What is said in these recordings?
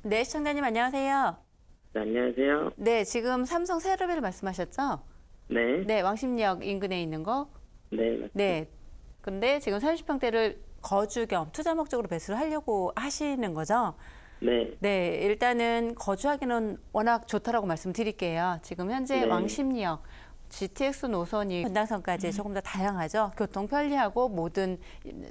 네, 시청자님 안녕하세요. 네, 안녕하세요. 네, 지금 삼성 세르빌 말씀하셨죠? 네, 네, 왕십리역 인근에 있는 거. 네, 맞습니다. 네. 근데 지금 30평대를 거주 겸 투자 목적으로 매수를 하려고 하시는 거죠? 네, 네, 일단은 거주하기는 워낙 좋다라고 말씀드릴게요. 지금 현재 네, 왕십리역 GTX 노선이 분당선까지 조금 더 다양하죠. 교통 편리하고 모든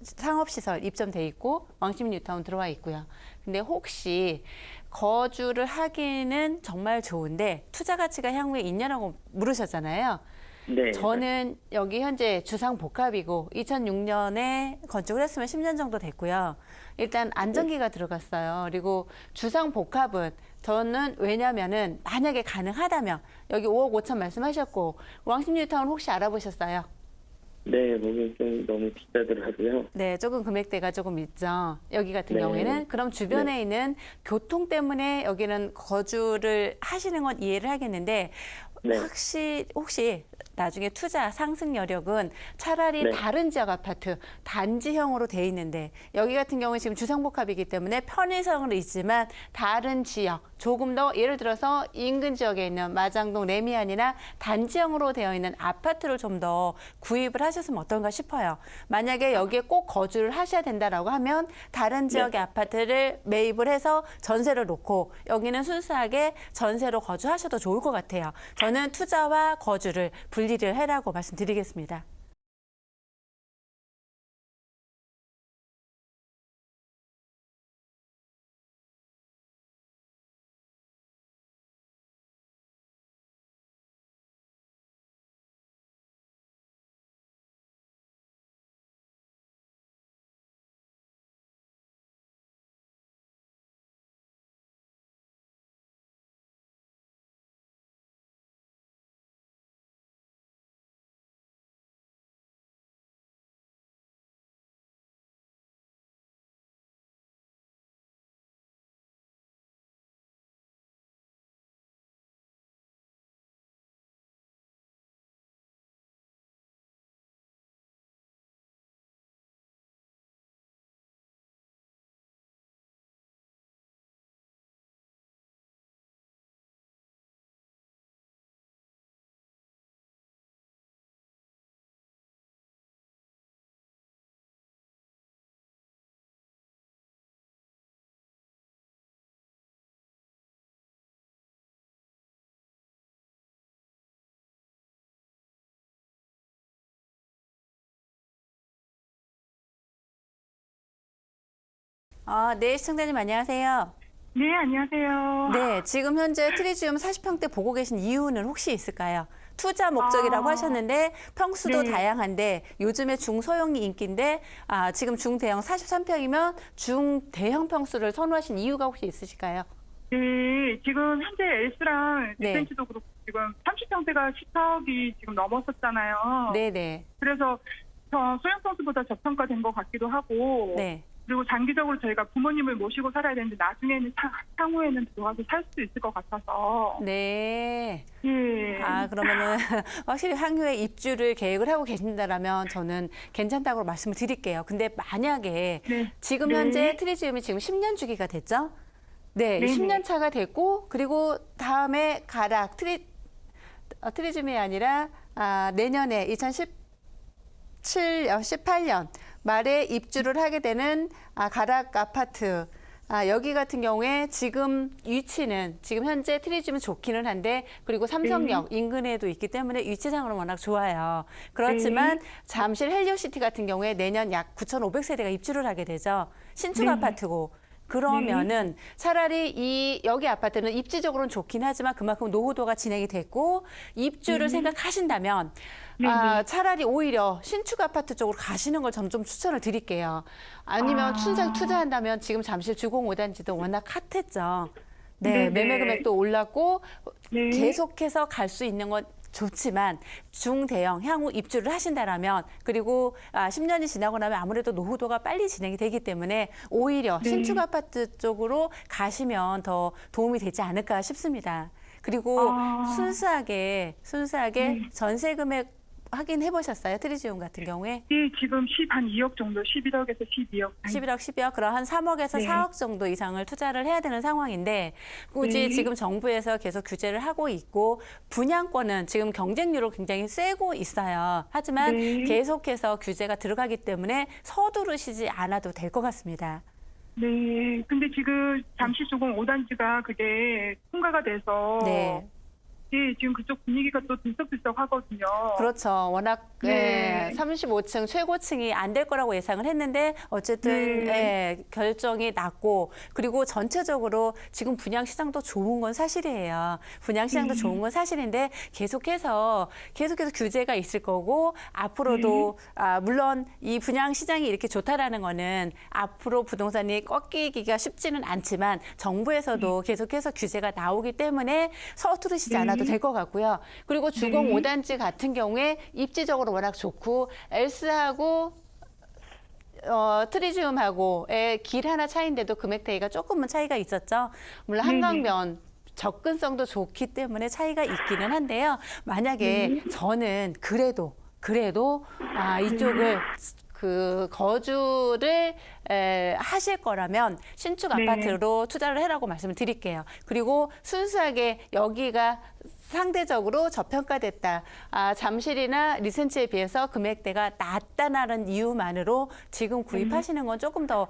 상업시설 입점돼 있고 왕십 뉴타운 들어와 있고요. 근데 혹시 거주를 하기는 정말 좋은데 투자 가치가 향후에 있냐라고 물으셨잖아요. 네, 저는 여기 현재 주상복합이고 2006년에 건축을 했으면 10년 정도 됐고요. 일단 안전기가 들어갔어요. 그리고 주상복합은 저는 왜냐면은 만약에 가능하다면 여기 5억 5천 말씀하셨고 왕십리타운 혹시 알아보셨어요? 네, 몸이 좀 너무 비싸더라고요. 네, 조금 금액대가 조금 있죠. 여기 같은 네, 경우에는 그럼 주변에 네, 있는 교통 때문에 여기는 거주를 하시는 건 이해를 하겠는데 네, 혹시 나중에 투자 상승 여력은 차라리 네, 다른 지역 아파트 단지형으로 돼 있는데 여기 같은 경우는 지금 주상복합이기 때문에 편의성은 있지만 다른 지역 조금 더 예를 들어서 인근 지역에 있는 마장동 레미안이나 단지형으로 되어 있는 아파트를 좀 더 구입을 하셨으면 어떤가 싶어요. 만약에 여기에 꼭 거주를 하셔야 된다라고 하면 다른 네. 지역의 아파트를 매입을 해서 전세를 놓고 여기는 순수하게 전세로 거주하셔도 좋을 것 같아요. 저는 투자와 거주를 분리를 해라고 말씀드리겠습니다. 네, 시청자님 안녕하세요. 네, 안녕하세요. 네, 지금 현재 트리지움 40평대 보고 계신 이유는 혹시 있을까요? 투자 목적이라고 아, 하셨는데 평수도 네. 다양한데 요즘에 중소형이 인기인데 지금 중대형 43평이면 중대형 평수를 선호하신 이유가 혹시 있으실까요? 네, 지금 현재 엘스랑 네, 빅벤치도 그렇고 지금 30평대가 10억이 지금 넘었었잖아요. 네네, 그래서 소형 평수보다 저평가된 것 같기도 하고, 네. 그리고 장기적으로 저희가 부모님을 모시고 살아야 되는데 나중에는 향후에는 들어가서 살 수도 있을 것 같아서. 네. 예, 그러면은 확실히 향후에 입주를 계획을 하고 계신다라면 저는 괜찮다고 말씀을 드릴게요. 근데 만약에 네, 지금 현재 네, 트리지움이 지금 10년 주기가 됐죠? 네, 네, 10년 네, 차가 됐고 그리고 다음에 가락 트리즘이 아니라 내년에 18년 말에 입주를 하게 되는 가락 아파트. 여기 같은 경우에 지금 위치는 지금 현재 트리즘은 좋기는 한데 그리고 네, 삼성역 인근에도 있기 때문에 위치상으로 워낙 좋아요. 네, 그렇지만 잠실 헬리오시티 같은 경우에 내년 약 9,500세대가 입주를 하게 되죠. 신축 네, 아파트고. 네, 그러면은 차라리 여기 아파트는 입지적으로는 좋긴 하지만 그만큼 노후도가 진행이 됐고 입주를 네, 생각하신다면 네, 네. 차라리 오히려 신축 아파트 쪽으로 가시는 걸 저는 좀 추천을 드릴게요. 아니면 춘장 아, 투자한다면 지금 잠실 주공 5단지도 워낙 핫했죠. 네, 네, 매매 네, 금액도 올랐고 네, 계속해서 갈 수 있는 건 좋지만 중대형 향후 입주를 하신다라면 그리고 10년이 지나고 나면 아무래도 노후도가 빨리 진행이 되기 때문에 오히려 신축 네. 아파트 쪽으로 가시면 더 도움이 되지 않을까 싶습니다. 그리고 아, 순수하게 네, 전세 금액 확인해 보셨어요? 트리지움 같은 경우에? 네, 지금 한 2억 정도, 11억에서 12억. 11억, 12억, 그럼 한 3억에서 네. 4억 정도 이상을 투자를 해야 되는 상황인데 굳이 네. 지금 정부에서 계속 규제를 하고 있고 분양권은 지금 경쟁률로 굉장히 세고 있어요. 하지만 네. 계속해서 규제가 들어가기 때문에 서두르시지 않아도 될 것 같습니다. 네, 근데 지금 잠실수공 5단지가 그게 통과가 돼서 네. 네, 지금 그쪽 분위기가 또 들썩들썩 하거든요. 그렇죠. 워낙 네. 35층 최고층이 안 될 거라고 예상을 했는데 어쨌든 네. 결정이 났고 그리고 전체적으로 지금 분양 시장도 좋은 건 사실이에요. 분양 시장도 좋은 건 사실인데 계속해서 규제가 있을 거고 앞으로도 물론 이 분양 시장이 이렇게 좋다라는 거는 앞으로 부동산이 꺾이기가 쉽지는 않지만 정부에서도 계속해서 규제가 나오기 때문에 서두르시지 않아도 될 것 같고요. 그리고 주공 5단지 같은 경우에 입지적으로 워낙 좋고 엘스하고 트리지움하고의 길 하나 차이인데도 금액 대비가 조금은 차이가 있었죠. 물론 한강변 접근성도 좋기 때문에 차이가 있기는 한데요. 만약에 저는 그래도 이쪽을 거주를 하실 거라면 신축 아파트로 투자를 해라고 말씀을 드릴게요. 그리고 순수하게 여기가 상대적으로 저평가됐다. 잠실이나 리센치에 비해서 금액대가 낮다는 이유만으로 지금 구입하시는 건 조금 더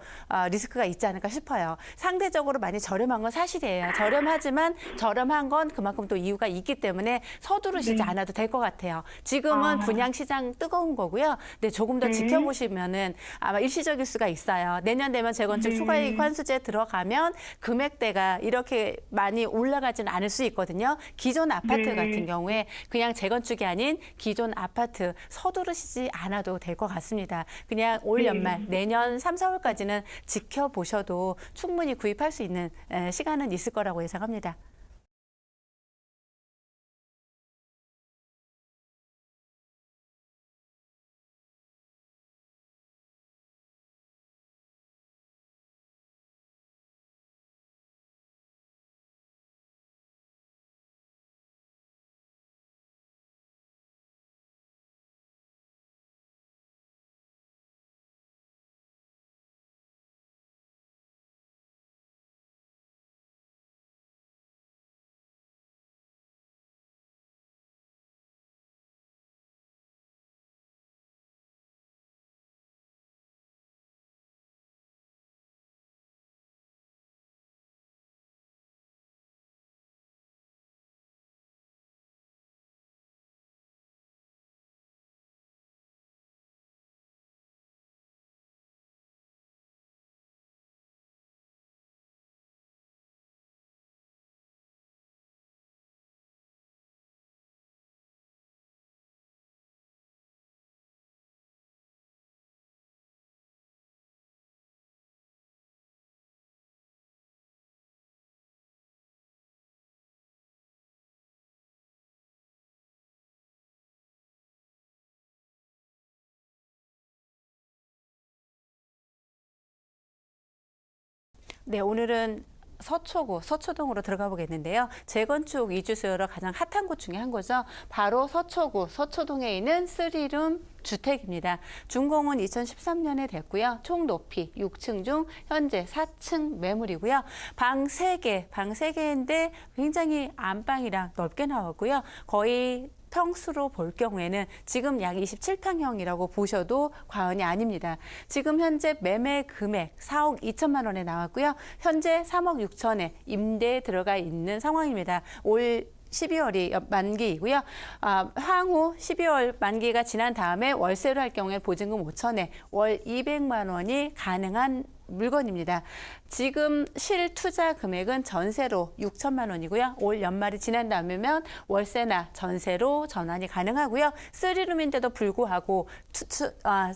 리스크가 있지 않을까 싶어요. 상대적으로 많이 저렴한 건 사실이에요. 저렴하지만 저렴한 건 그만큼 또 이유가 있기 때문에 서두르시지 않아도 될 것 같아요. 지금은 분양 시장 뜨거운 거고요. 네, 조금 더 지켜보시면은 아마 일시적일 수가 있어요. 내년 되면 재건축 추가이익 환수제 들어가면 금액대가 이렇게 많이 올라가지는 않을 수 있거든요. 기존 아파트 같은 경우에 그냥 재건축이 아닌 기존 아파트 서두르시지 않아도 될 것 같습니다. 그냥 올 연말 내년 3, 4월까지는 지켜보셔도 충분히 구입할 수 있는 시간은 있을 거라고 예상합니다. 네, 오늘은 서초동으로 들어가 보겠는데요. 재건축 이주 수요로 가장 핫한 곳 중에 한 곳이죠. 바로 서초동에 있는 3룸 주택입니다. 준공은 2013년에 됐고요. 총 높이 6층 중 현재 4층 매물이고요. 방 3개인데 굉장히 안방이랑 넓게 나왔고요. 거의 평수로 볼 경우에는 지금 약 27평형이라고 보셔도 과언이 아닙니다. 지금 현재 매매 금액 4억 2천만 원에 나왔고요. 현재 3억 6천에 임대에 들어가 있는 상황입니다. 올 12월이 만기이고요. 향후 12월 만기가 지난 다음에 월세로 할 경우에 보증금 5천에 월 200만 원이 가능한 물건입니다. 지금 실투자 금액은 전세로 6천만 원이고요. 올 연말이 지난 다음이면 월세나 전세로 전환이 가능하고요. 3룸인데도 불구하고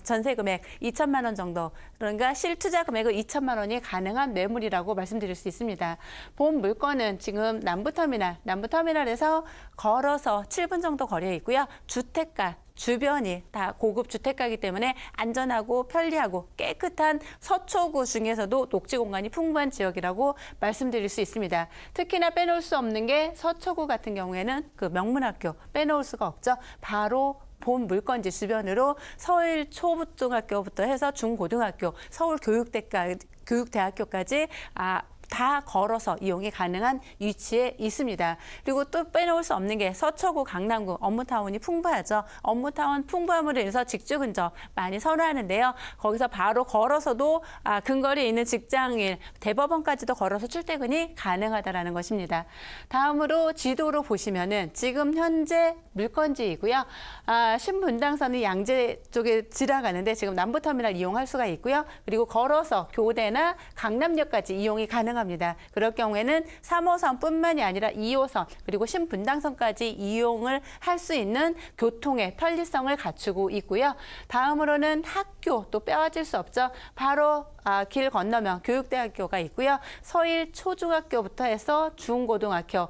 전세 금액 2천만 원 정도, 그러니까 실투자 금액은 2천만 원이 가능한 매물이라고 말씀드릴 수 있습니다. 본 물건은 지금 남부터미널에서 걸어서 7분 정도 거리에 있고요. 주택가 주변이 다 고급 주택가이기 때문에 안전하고 편리하고 깨끗한 서초구 중에서도 녹지 공간이 풍부한 지역이라고 말씀드릴 수 있습니다. 특히나 빼놓을 수 없는 게 서초구 같은 경우에는 그 명문학교 빼놓을 수가 없죠. 바로 본 물건지 주변으로 서울 초중학교부터 해서 중고등학교, 서울 교육대학교까지 다 걸어서 이용이 가능한 위치에 있습니다. 그리고 또 빼놓을 수 없는 게 서초구, 강남구 업무타운이 풍부하죠. 업무타운 풍부함으로 인해서 직주 근접 많이 선호하는데요. 거기서 바로 걸어서도 근거리에 있는 직장일, 대법원까지도 걸어서 출퇴근이 가능하다는 것입니다. 다음으로 지도로 보시면은 지금 현재 물건지이고요. 신분당선이 양재 쪽에 지나가는데 지금 남부터미널 이용할 수가 있고요. 그리고 걸어서 교대나 강남역까지 이용이 가능합니다. 그럴 경우에는 3호선뿐만이 아니라 2호선 그리고 신분당선까지 이용을 할 수 있는 교통의 편리성을 갖추고 있고요. 다음으로는 학교 또 빼앗을 수 없죠. 바로 길 건너면 교육대학교가 있고요. 서일 초중학교부터 해서 중고등학교,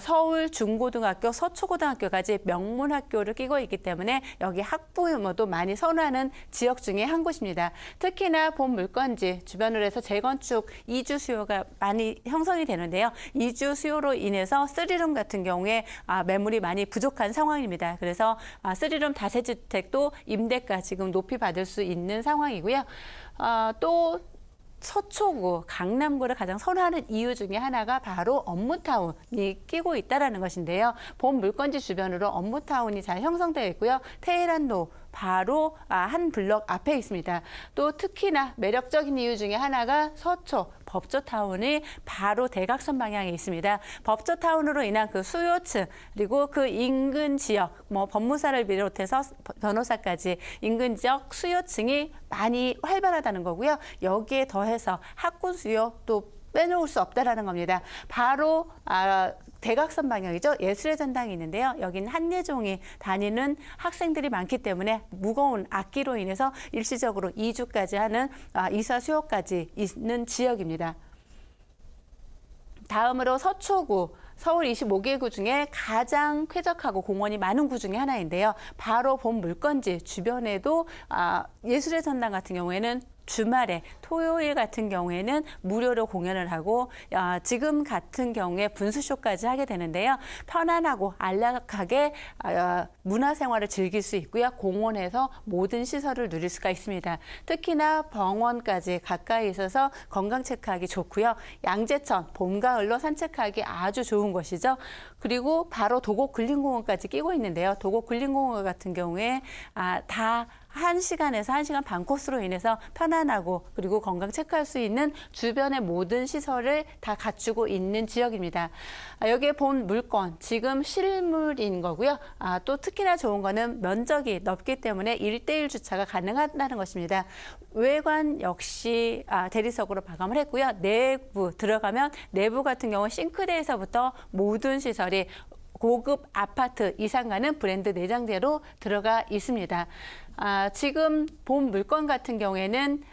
서울 중고등학교, 서초고등학교까지 명문학교를 끼고 있기 때문에 여기 학부모도 많이 선호하는 지역 중에 한 곳입니다. 특히나 본 물건지 주변으로 해서 재건축 이주 수요가 많이 형성이 되는데요. 이주 수요로 인해서 3룸 같은 경우에 매물이 많이 부족한 상황입니다. 그래서 3룸 다세주택도 임대가 지금 높이 받을 수 있는 상황이고요. 또 서초구, 강남구를 가장 선호하는 이유 중에 하나가 바로 업무타운이 끼고 있다는 것인데요. 본 물건지 주변으로 업무타운이 잘 형성되어 있고요. 테헤란로 바로 한 블럭 앞에 있습니다. 또 특히나 매력적인 이유 중에 하나가 서초 법조타운이 바로 대각선 방향에 있습니다. 법조타운으로 인한 그 수요층 그리고 그 인근 지역, 법무사를 비롯해서 변호사까지 인근 지역 수요층이 많이 활발하다는 거고요. 여기에 더해서 학군 수요 또 빼놓을 수 없다라는 겁니다. 바로 대각선 방향이죠. 예술의 전당이 있는데요. 여기는 한예종이 다니는 학생들이 많기 때문에 무거운 악기로 인해서 일시적으로 이주까지 하는 이사 수요까지 있는 지역입니다. 다음으로 서초구. 서울 25개 구 중에 가장 쾌적하고 공원이 많은 구 중에 하나인데요. 바로 본 물건지 주변에도 예술의 전당 같은 경우에는 주말에 토요일 같은 경우에는 무료로 공연을 하고 지금 같은 경우에 분수쇼까지 하게 되는데요. 편안하고 안락하게 문화생활을 즐길 수 있고요. 공원에서 모든 시설을 누릴 수가 있습니다. 특히나 병원까지 가까이 있어서 건강 체크하기 좋고요. 양재천 봄, 가을로 산책하기 아주 좋은 곳이죠. 그리고 바로 도곡 근린공원까지 끼고 있는데요. 도곡 근린공원 같은 경우에 다 1시간에서 1시간 반 코스로 인해서 편안하고 그리고 건강 체크할 수 있는 주변의 모든 시설을 다 갖추고 있는 지역입니다. 여기에 본 물건, 지금 실물인 거고요. 또 특히나 좋은 거는 면적이 넓기 때문에 1:1 주차가 가능하다는 것입니다. 외관 역시 대리석으로 마감을 했고요. 내부 들어가면 내부 같은 경우 싱크대에서부터 모든 시설이 고급 아파트 이상 가는 브랜드 내장재로 들어가 있습니다. 지금 본 물건 같은 경우에는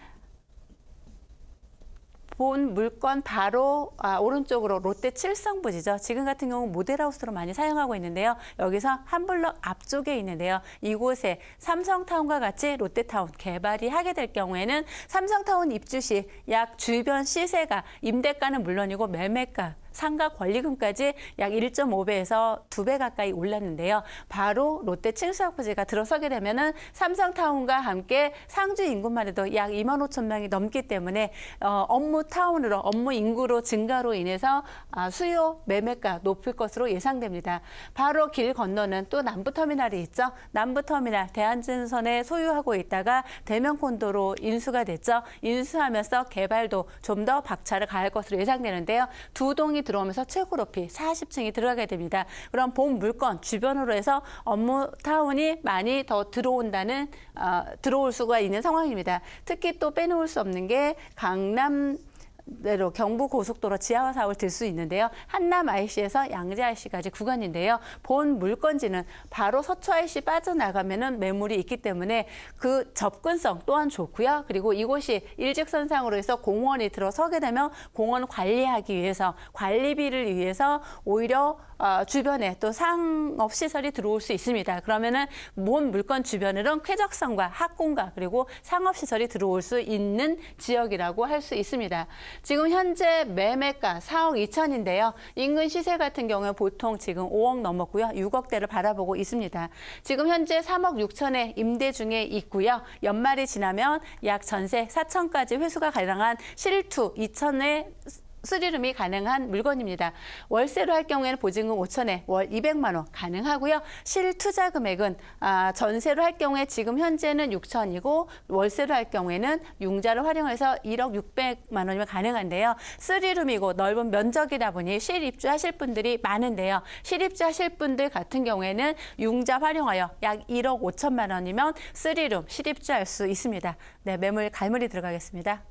본 물건 바로 오른쪽으로 롯데 칠성부지죠. 지금 같은 경우 모델하우스로 많이 사용하고 있는데요. 여기서 한 블럭 앞쪽에 있는데요. 이곳에 삼성타운과 같이 롯데타운 개발이 하게 될 경우에는 삼성타운 입주 시 약 주변 시세가 임대가는 물론이고 매매가 상가 권리금까지 약 1.5배에서 2배 가까이 올랐는데요. 바로 롯데 칠성부지가 들어서게 되면은 삼성타운과 함께 상주 인구만 해도 약 2만 5천 명이 넘기 때문에 업무타운으로 업무 인구로 증가로 인해서 수요 매매가 높을 것으로 예상됩니다. 바로 길 건너는 또 남부터미널이 있죠. 남부터미널 대한진선에 소유하고 있다가 대명콘도로 인수가 됐죠. 인수하면서 개발도 좀 더 박차를 가할 것으로 예상되는데요. 두 동이 들어오면서 최고 높이 40층이 들어가게 됩니다. 그럼 본 물건 주변으로 해서 업무타운이 많이 더 들어올 수가 있는 상황입니다. 특히 또 빼놓을 수 없는 게 강남 대로 경부고속도로 지하화 사업을 들 수 있는데요. 한남 IC에서 양재 IC까지 구간인데요. 본 물건지는 바로 서초 IC 빠져나가면은 매물이 있기 때문에 그 접근성 또한 좋고요. 그리고 이곳이 일직선상으로 해서 공원이 들어서게 되면 공원 관리하기 위해서 관리비를 위해서 오히려 주변에 또 상업시설이 들어올 수 있습니다. 그러면은 본 물건 주변으로는 쾌적성과 학군과 그리고 상업시설이 들어올 수 있는 지역이라고 할 수 있습니다. 지금 현재 매매가 4억 2천인데요. 인근 시세 같은 경우에 보통 지금 5억 넘었고요. 6억대를 바라보고 있습니다. 지금 현재 3억 6천에 임대 중에 있고요. 연말이 지나면 약 전세 4천까지 회수가 가능한 실투 2천에 쓰리룸이 가능한 물건입니다. 월세로 할 경우에는 보증금 5천에 월 200만 원 가능하고요. 실투자 금액은 전세로 할 경우에 지금 현재는 6천이고 월세로 할 경우에는 융자를 활용해서 1억 600만 원이면 가능한데요. 쓰리룸이고 넓은 면적이다 보니 실입주하실 분들이 많은데요. 실입주하실 분들 같은 경우에는 융자 활용하여 약 1억 5천만 원이면 쓰리룸 실입주할 수 있습니다. 네, 매물 갈무리 들어가겠습니다.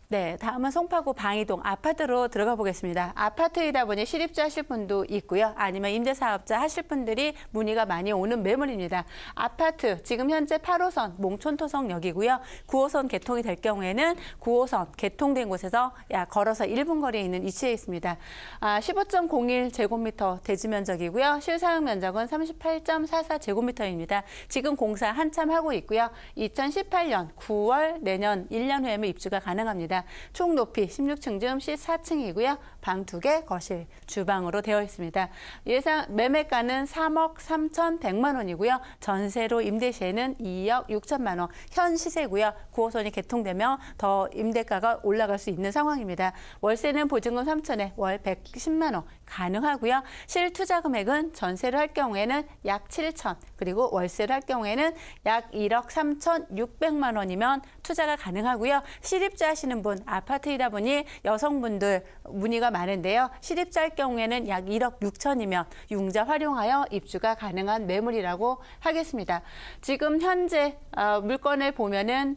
네, 다음은 송파구 방이동 아파트로 들어가 보겠습니다. 아파트이다 보니 실입주 하실 분도 있고요. 아니면 임대사업자 하실 분들이 문의가 많이 오는 매물입니다. 아파트, 지금 현재 8호선 몽촌토성역이고요. 9호선 개통이 될 경우에는 9호선 개통된 곳에서 약 걸어서 1분 거리에 있는 위치에 있습니다. 15.01제곱미터 대지 면적이고요. 실사용 면적은 38.44제곱미터입니다. 지금 공사 한참 하고 있고요. 2018년 9월 내년 1년 후에는 입주가 가능합니다. 총 높이 16층 중 14층이고요. 방 2개, 거실, 주방으로 되어 있습니다. 예상 매매가는 3억 3,100만 원이고요. 전세로 임대 시에는 2억 6천만 원, 현 시세고요. 9호선이 개통되면 더 임대가가 올라갈 수 있는 상황입니다. 월세는 보증금 3천에 월 110만 원 가능하고요. 실투자 금액은 전세로 할 경우에는 약 7천, 그리고 월세로 할 경우에는 약 1억 3,600만 원이면 투자가 가능하고요. 실입자 하시는 분, 아파트이다 보니 여성분들 문의가 많은데요. 실입자 할 경우에는 약 1억 6천이면 융자 활용하여 입주가 가능한 매물이라고 하겠습니다. 지금 현재 물건을 보면은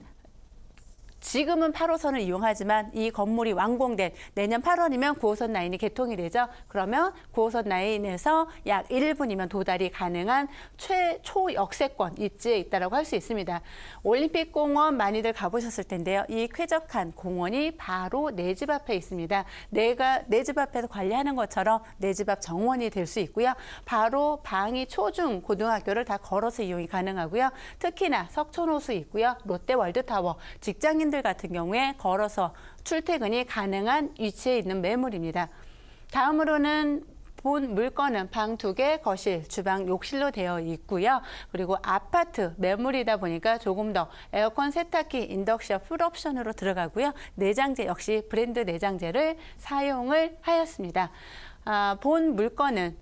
지금은 8호선을 이용하지만 이 건물이 완공된 내년 8월이면 9호선 라인이 개통이 되죠. 그러면 9호선 라인에서 약 1분이면 도달이 가능한 초역세권 입지에 있다고 할 수 있습니다. 올림픽공원 많이들 가보셨을 텐데요. 이 쾌적한 공원이 바로 내 집 앞에 있습니다. 내가 내 집 앞에서 관리하는 것처럼 내 집 앞 정원이 될 수 있고요. 바로 방이 초중 고등학교를 다 걸어서 이용이 가능하고요. 특히나 석촌호수 있고요. 롯데월드타워, 직장인 들 같은 경우에 걸어서 출퇴근이 가능한 위치에 있는 매물입니다. 다음으로는 본 물건은 방 2개, 거실, 주방, 욕실로 되어 있고요. 그리고 아파트 매물이다 보니까 조금 더 에어컨, 세탁기, 인덕션 풀옵션으로 들어가고요. 내장재 역시 브랜드 내장재를 사용을 하였습니다. 본 물건은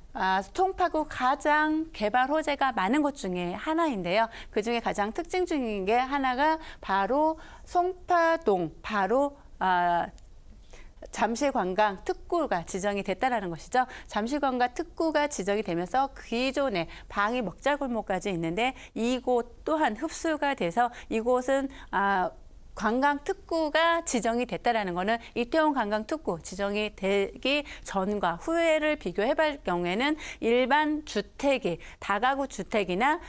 송파구 가장 개발 호재가 많은 곳 중에 하나인데요. 그중에 가장 특징 중인 게 하나가 바로 송파동, 바로 잠실관광 특구가 지정이 됐다는 것이죠. 잠실관광 특구가 지정이 되면서 기존에 방위 먹자골목까지 있는데 이곳 또한 흡수가 돼서 이곳은 관광특구가 지정이 됐다는 것은 이태원 관광특구 지정이 되기 전과 후에를 비교해 볼 경우에는 일반 주택이 다가구 주택이나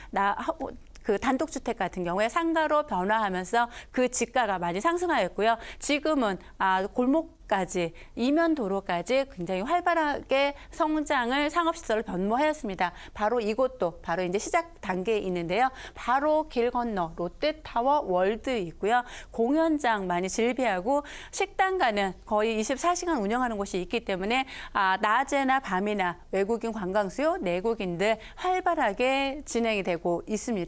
그 단독주택 같은 경우에 상가로 변화하면서 그 지가가 많이 상승하였고요. 지금은 골목까지 이면 도로까지 굉장히 활발하게 성장을 상업시설을 변모하였습니다. 바로 이곳도 바로 이제 시작 단계에 있는데요. 바로 길 건너 롯데타워 월드 있고요. 공연장 많이 즐비하고 식당가는 거의 24시간 운영하는 곳이 있기 때문에 낮에나 밤이나 외국인 관광 수요, 내국인들 활발하게 진행이 되고 있습니다.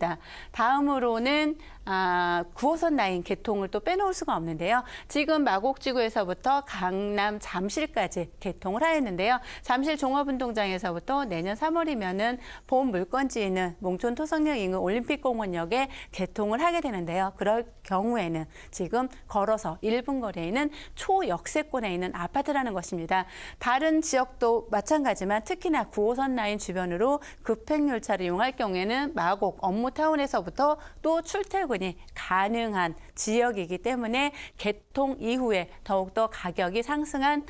다음으로는 9호선 라인 개통을 또 빼놓을 수가 없는데요. 지금 마곡지구에서부터 강남 잠실까지 개통을 하였는데요. 잠실 종합운동장에서부터 내년 3월이면은 본 물건지 있는 몽촌 토성역 인근 올림픽공원역에 개통을 하게 되는데요. 그럴 경우에는 지금 걸어서 1분 거리에 있는 초역세권에 있는 아파트라는 것입니다. 다른 지역도 마찬가지지만 특히나 9호선 라인 주변으로 급행열차를 이용할 경우에는 마곡 업무타운에서부터 또 출퇴근이 가능한 지역이기 때문에 개통 이후에 더욱더 가격이 상승한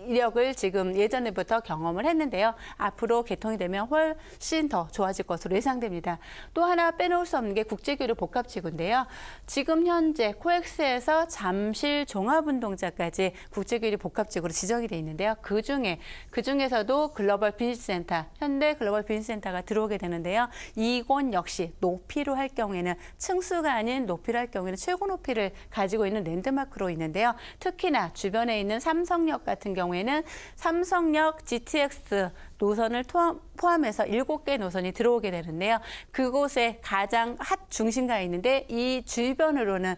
이력을 지금 예전부터 경험을 했는데요. 앞으로 개통이 되면 훨씬 더 좋아질 것으로 예상됩니다. 또 하나 빼놓을 수 없는 게 국제교류 복합지구인데요. 지금 현재 코엑스에서 잠실 종합운동장까지 국제교류 복합지구로 지정이 되어 있는데요. 그중에서도 글로벌 비즈니스센터, 현대 글로벌 비즈니스센터가 들어오게 되는데요. 이곳 역시 높이로 할 경우에는 층수가 아닌 높이로 할 경우에는 최고 높이를 가지고 있는 랜드마크로 있는데요. 특히나 주변에 있는 삼성역 같은 경우에는 삼성역 GTX 노선을 포함해서 7개 노선이 들어오게 되는데요. 그곳에 가장 핫 중심가에 있는데 이 주변으로는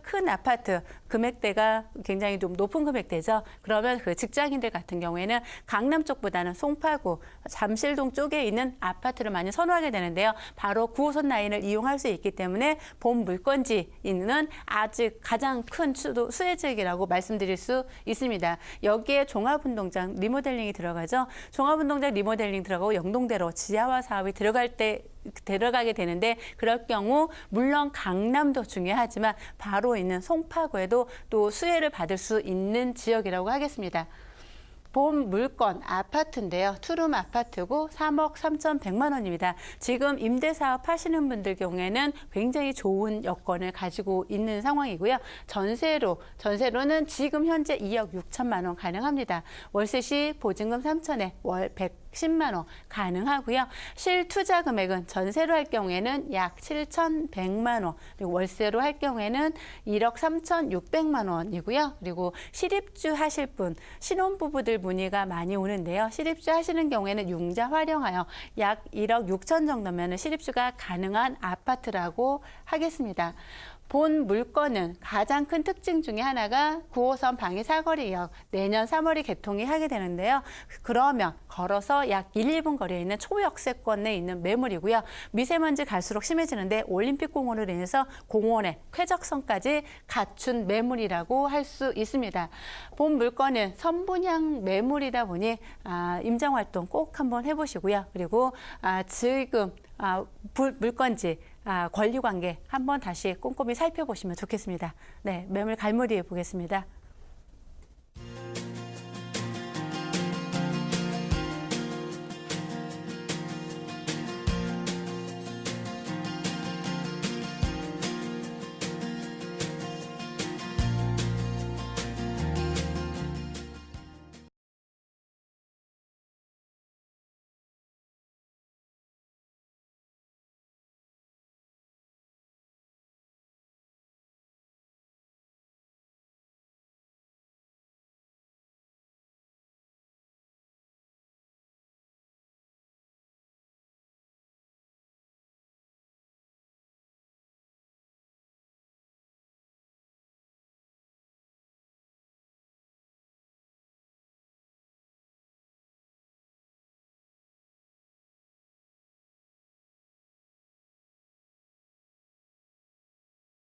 큰 아파트 금액대가 굉장히 좀 높은 금액대죠. 그러면 그 직장인들 같은 경우에는 강남 쪽보다는 송파구, 잠실동 쪽에 있는 아파트를 많이 선호하게 되는데요. 바로 9호선 라인을 이용할 수 있기 때문에 본 물건지 있는 아직 가장 큰 수혜지역이라고 말씀드릴 수 있습니다. 여기에 종합운동장 리모델링이 들어가죠. 종합운동장 리모델링 들어가고 영동대로 지하화 사업이 들어가게 되는데 그럴 경우 물론 강남도 중요하지만 바로 있는 송파구에도 또 수혜를 받을 수 있는 지역이라고 하겠습니다. 본 물건 아파트인데요. 투룸 아파트고 3억 3,100만 원입니다. 지금 임대사업 하시는 분들 경우에는 굉장히 좋은 여건을 가지고 있는 상황이고요. 전세로는 지금 현재 2억 6천만 원 가능합니다. 월세 시 보증금 3천에 월 110만 원 가능하고요. 실투자 금액은 전세로 할 경우에는 약 7,100만 원, 그리고 월세로 할 경우에는 1억 3,600만 원이고요. 그리고 실입주 하실 분, 신혼부부들 문의가 많이 오는데요. 실입주 하시는 경우에는 융자 활용하여 약 1억 6천 정도면 실입주가 가능한 아파트라고 하겠습니다. 본 물건은 가장 큰 특징 중에 하나가 9호선 방위 사거리역 내년 3월에 개통이 하게 되는데요. 그러면 걸어서 약 1, 2분 거리에 있는 초역세권에 있는 매물이고요. 미세먼지 갈수록 심해지는데 올림픽공원으로 인해서 공원의 쾌적성까지 갖춘 매물이라고 할 수 있습니다. 본 물건은 선분양 매물이다 보니 임장활동 꼭 한번 해보시고요. 그리고 지금 물건지 권리관계 한번 다시 꼼꼼히 살펴보시면 좋겠습니다. 네, 매물 갈무리해 보겠습니다.